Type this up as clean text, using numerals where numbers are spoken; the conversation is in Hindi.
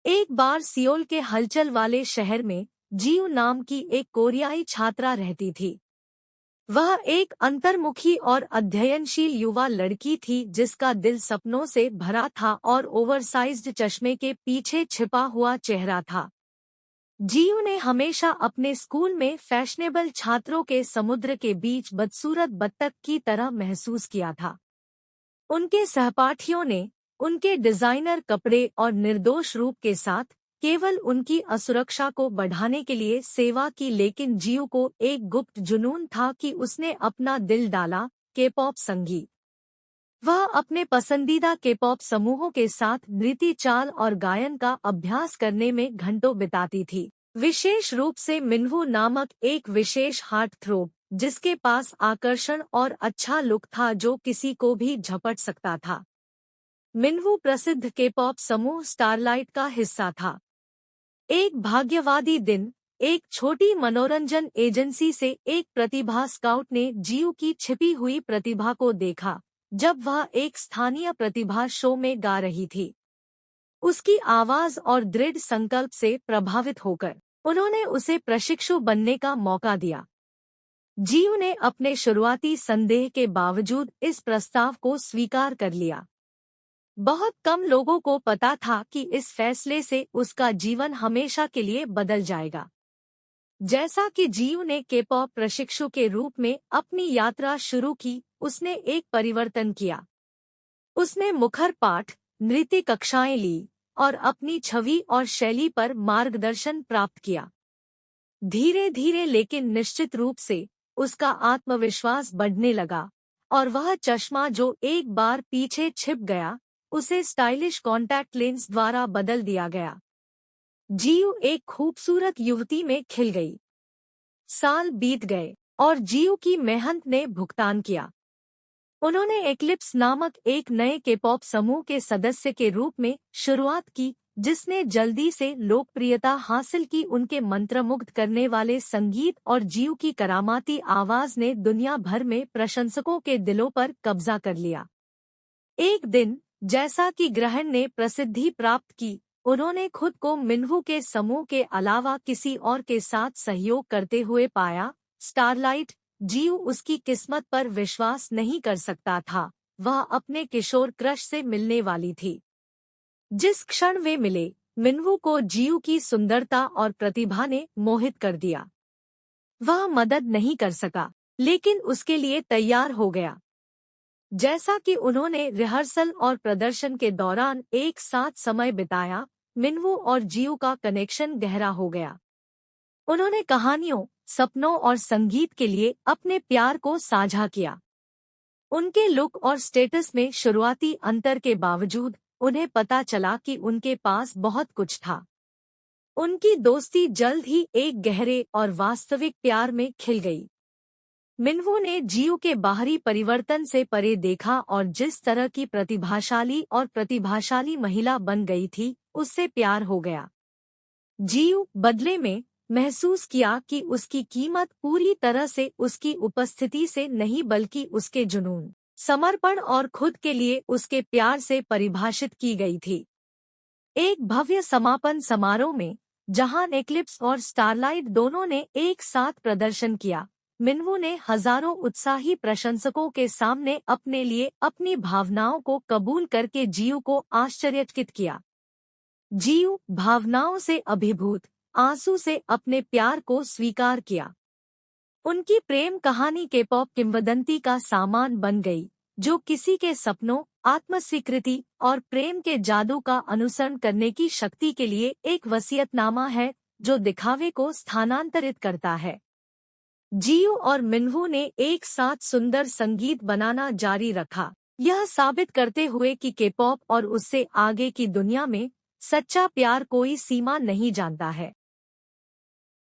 एक बार सियोल के हलचल वाले शहर में जीव नाम की एक कोरियाई छात्रा रहती थी। वह एक अंतर्मुखी और अध्ययनशील युवा लड़की थी जिसका दिल सपनों से भरा था और ओवरसाइज्ड चश्मे के पीछे छिपा हुआ चेहरा था। जीव ने हमेशा अपने स्कूल में फैशनेबल छात्रों के समुद्र के बीच बदसूरत बत्तख की तरह महसूस किया था। उनके सहपाठियों ने उनके डिजाइनर कपड़े और निर्दोष रूप के साथ केवल उनकी असुरक्षा को बढ़ाने के लिए सेवा की, लेकिन जीव को एक गुप्त जुनून था कि उसने अपना दिल डाला के-पॉप संगीत। वह अपने पसंदीदा के-पॉप समूहों के साथ नृत्य, चाल और गायन का अभ्यास करने में घंटों बिताती थी। विशेष रूप से मिन्हू नामक एक विशेष हार्ट थ्रोब जिसके पास आकर्षण और अच्छा लुक था जो किसी को भी झपट सकता था। मिन्हू प्रसिद्ध के-पॉप समूह स्टारलाइट का हिस्सा था। एक भाग्यवादी दिन एक छोटी मनोरंजन एजेंसी से एक प्रतिभा स्काउट ने जीव की छिपी हुई प्रतिभा को देखा जब वह एक स्थानीय प्रतिभा शो में गा रही थी। उसकी आवाज और दृढ़ संकल्प से प्रभावित होकर उन्होंने उसे प्रशिक्षु बनने का मौका दिया। जीव ने अपने शुरुआती संदेह के बावजूद इस प्रस्ताव को स्वीकार कर लिया। बहुत कम लोगों को पता था कि इस फैसले से उसका जीवन हमेशा के लिए बदल जाएगा। जैसा कि जीव ने के-पॉप प्रशिक्षु के रूप में अपनी यात्रा शुरू की, उसने एक परिवर्तन किया। उसने मुखर पाठ, नृत्य कक्षाएं ली और अपनी छवि और शैली पर मार्गदर्शन प्राप्त किया। धीरे धीरे लेकिन निश्चित रूप से उसका आत्मविश्वास बढ़ने लगा और वह चश्मा जो एक बार पीछे छिप गया उसे स्टाइलिश कॉन्टैक्ट लेंस द्वारा बदल दिया गया। जीव एक खूबसूरत युवती में खिल गई। साल बीत गए और जीव की मेहनत ने भुगतान किया। उन्होंने एक्लिप्स नामक एक नए के-पॉप समूह के सदस्य के रूप में शुरुआत की जिसने जल्दी से लोकप्रियता हासिल की। उनके मंत्रमुग्ध करने वाले संगीत और जीव की करामाती आवाज ने दुनिया भर में प्रशंसकों के दिलों पर कब्जा कर लिया। एक दिन जैसा कि ग्रहण ने प्रसिद्धि प्राप्त की, उन्होंने खुद को मिन्हू के समूह के अलावा किसी और के साथ सहयोग करते हुए पाया। स्टारलाइट। जीव उसकी किस्मत पर विश्वास नहीं कर सकता था। वह अपने किशोर क्रश से मिलने वाली थी। जिस क्षण वे मिले, मिन्हू को जीव की सुंदरता और प्रतिभा ने मोहित कर दिया। वह मदद नहीं कर सका, लेकिन उसके लिए तैयार हो गया। जैसा कि उन्होंने रिहर्सल और प्रदर्शन के दौरान एक साथ समय बिताया, मिन्हू और जीव का कनेक्शन गहरा हो गया। उन्होंने कहानियों, सपनों और संगीत के लिए अपने प्यार को साझा किया। उनके लुक और स्टेटस में शुरुआती अंतर के बावजूद उन्हें पता चला कि उनके पास बहुत कुछ था। उनकी दोस्ती जल्द ही एक गहरे और वास्तविक प्यार में खिल गई। मिन्हू ने जीव के बाहरी परिवर्तन से परे देखा और जिस तरह की प्रतिभाशाली महिला बन गई थी, उससे प्यार हो गया। जीव बदले में महसूस किया कि उसकी कीमत पूरी तरह से उसकी उपस्थिति से नहीं बल्कि उसके जुनून, समर्पण और खुद के लिए उसके प्यार से परिभाषित की गई थी। एक भव्य समापन समारोह में जहां एक्लिप्स और स्टारलाइट दोनों ने एक साथ प्रदर्शन किया, मिन्हू ने हजारों उत्साही प्रशंसकों के सामने अपने लिए अपनी भावनाओं को कबूल करके जीव को आश्चर्यचकित किया। जीव भावनाओं से अभिभूत आंसू से अपने प्यार को स्वीकार किया। उनकी प्रेम कहानी के-पॉप किंवदंती का सामान बन गई, जो किसी के सपनों, आत्मस्वीकृति और प्रेम के जादू का अनुसरण करने की शक्ति के लिए एक वसीयतनामा है जो दिखावे को स्थानांतरित करता है। जीव और मिन्हू ने एक साथ सुंदर संगीत बनाना जारी रखा, यह साबित करते हुए कि के-पॉप और उससे आगे की दुनिया में सच्चा प्यार कोई सीमा नहीं जानता है।